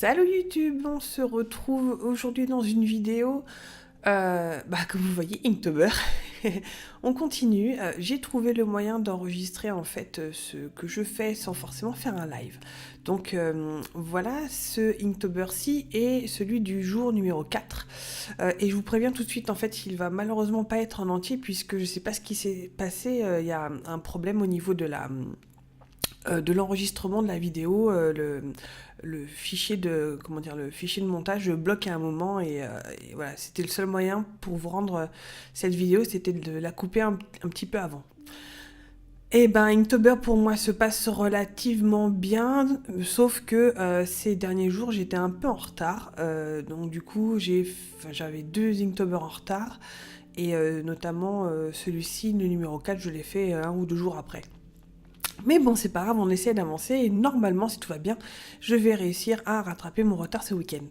Salut YouTube, on se retrouve aujourd'hui dans une vidéo, comme vous voyez, Inktober. On continue, j'ai trouvé le moyen d'enregistrer en fait ce que je fais sans forcément faire un live. Donc voilà, ce Inktober-ci est celui du jour numéro 4. Et je vous préviens tout de suite, en fait, il va malheureusement pas être en entier puisque je sais pas ce qui s'est passé, il y a un problème au niveau de l'enregistrement de la vidéo, le fichier de le fichier de montage bloque à un moment et voilà, c'était le seul moyen pour vous rendre cette vidéo, c'était de la couper un petit peu avant. Et ben Inktober pour moi se passe relativement bien, sauf que ces derniers jours j'étais un peu en retard, donc du coup j'avais 2 Inktober en retard et notamment celui-ci, le numéro 4, je l'ai fait 1 ou 2 jours après. Mais bon, c'est pas grave, on essaie d'avancer et normalement, si tout va bien, je vais réussir à rattraper mon retard ce week-end.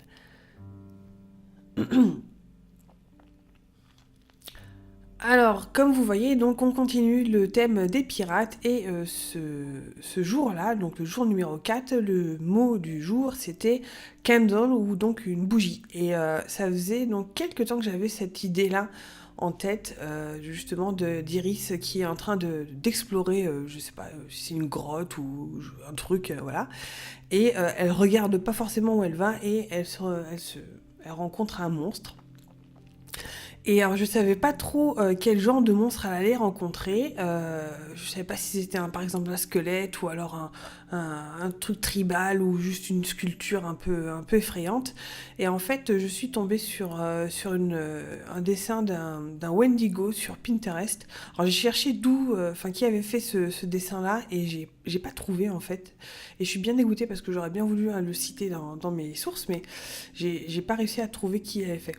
Alors, comme vous voyez, donc on continue le thème des pirates et ce jour-là, donc le jour numéro 4, le mot du jour c'était candle ou donc une bougie. Et ça faisait donc quelques temps que j'avais cette idée-là en tête, justement d'Iris qui est en train d'explorer, je sais pas si c'est une grotte ou un truc, voilà. Et elle regarde pas forcément où elle va et elle rencontre un monstre. Et alors, je savais pas trop quel genre de monstre elle allait rencontrer. Je savais pas si c'était par exemple un squelette ou alors un truc tribal ou juste une sculpture un peu effrayante. Et en fait, je suis tombée sur un dessin d'un Wendigo sur Pinterest. Alors, j'ai cherché qui avait fait ce dessin-là et j'ai pas trouvé en fait. Et je suis bien dégoûtée parce que j'aurais bien voulu le citer dans mes sources, mais j'ai pas réussi à trouver qui avait fait.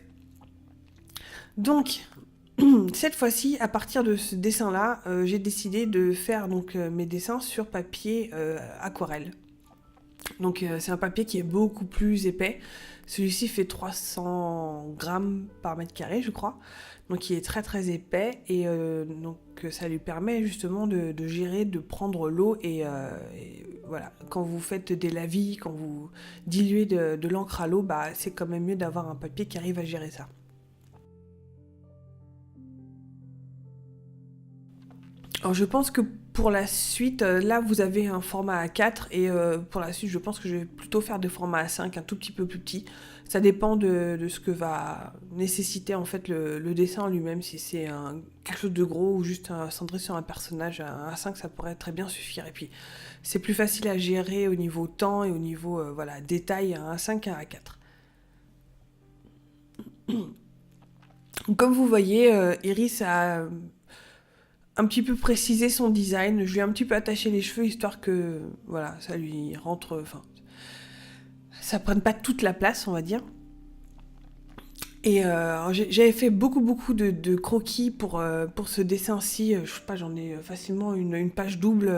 Donc, cette fois-ci, à partir de ce dessin-là, j'ai décidé de faire mes dessins sur papier aquarelle. Donc c'est un papier qui est beaucoup plus épais. Celui-ci fait 300 grammes par mètre carré, je crois. Donc il est très très épais et donc ça lui permet justement de gérer, de prendre l'eau et voilà. Quand vous faites des lavis, quand vous diluez de l'encre à l'eau, c'est quand même mieux d'avoir un papier qui arrive à gérer ça. Alors je pense que pour la suite, là vous avez un format A4 et pour la suite je pense que je vais plutôt faire des formats A5 un tout petit peu plus petits. Ça dépend de ce que va nécessiter en fait le dessin en lui-même, si c'est quelque chose de gros ou juste centré sur un personnage. Un A5 ça pourrait très bien suffire et puis c'est plus facile à gérer au niveau temps et au niveau détail un A5 qu'un A4. Comme vous voyez, Iris a un petit peu précisé son design. Je lui ai un petit peu attaché les cheveux histoire que voilà, ça lui rentre, ça prenne pas toute la place, on va dire. Et j'avais fait beaucoup de croquis pour ce dessin-ci. Je sais pas, j'en ai facilement une page double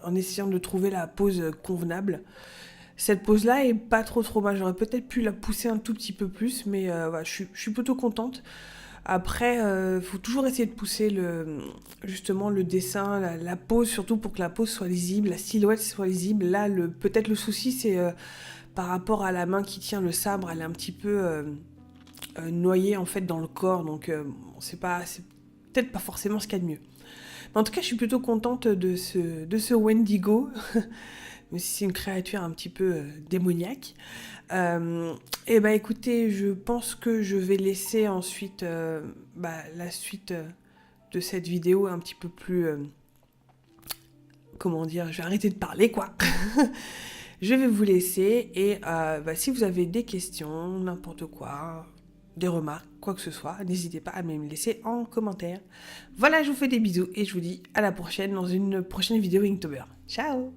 en essayant de trouver la pose convenable. Cette pose-là est pas trop mal. J'aurais peut-être pu la pousser un tout petit peu plus, mais voilà, je suis plutôt contente. Après, faut toujours essayer de pousser justement le dessin, la pose, surtout pour que la pose soit lisible, la silhouette soit lisible. Là, peut-être le souci, c'est par rapport à la main qui tient le sabre, elle est un petit peu noyée en fait dans le corps, donc c'est peut-être pas forcément ce qu'il y a de mieux. Mais en tout cas, je suis plutôt contente de ce Wendigo, même si c'est une créature un petit peu démoniaque. Et écoutez, je pense que je vais laisser ensuite la suite de cette vidéo un petit peu plus... comment dire, je vais arrêter de parler quoi. Je vais vous laisser et si vous avez des questions, n'importe quoi, des remarques, quoi que ce soit, n'hésitez pas à me les laisser en commentaire. Voilà, je vous fais des bisous et je vous dis à la prochaine dans une prochaine vidéo Inktober. Ciao!